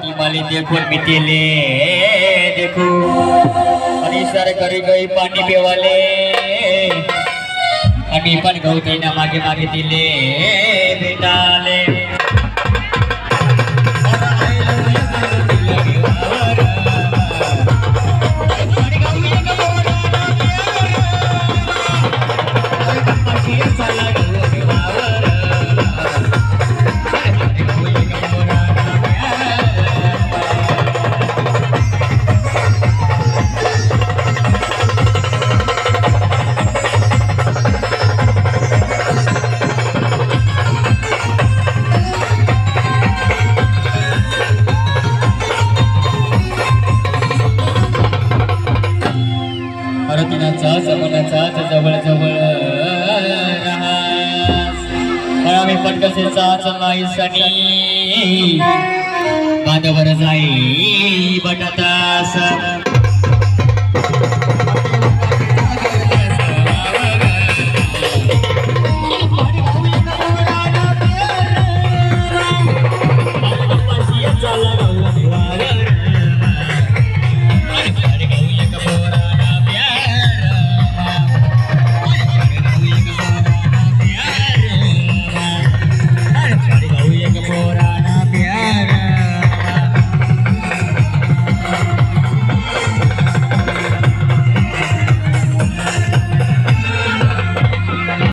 ती माली देखून मी तिले देखू आणि सर घरी गई पाणी पेवाले आणि पण गवतीना मागे मागे तिले भेटाले जवळ जवळ आम्ही पण कसे चाच नाही सनी बांधवर जाई बटातास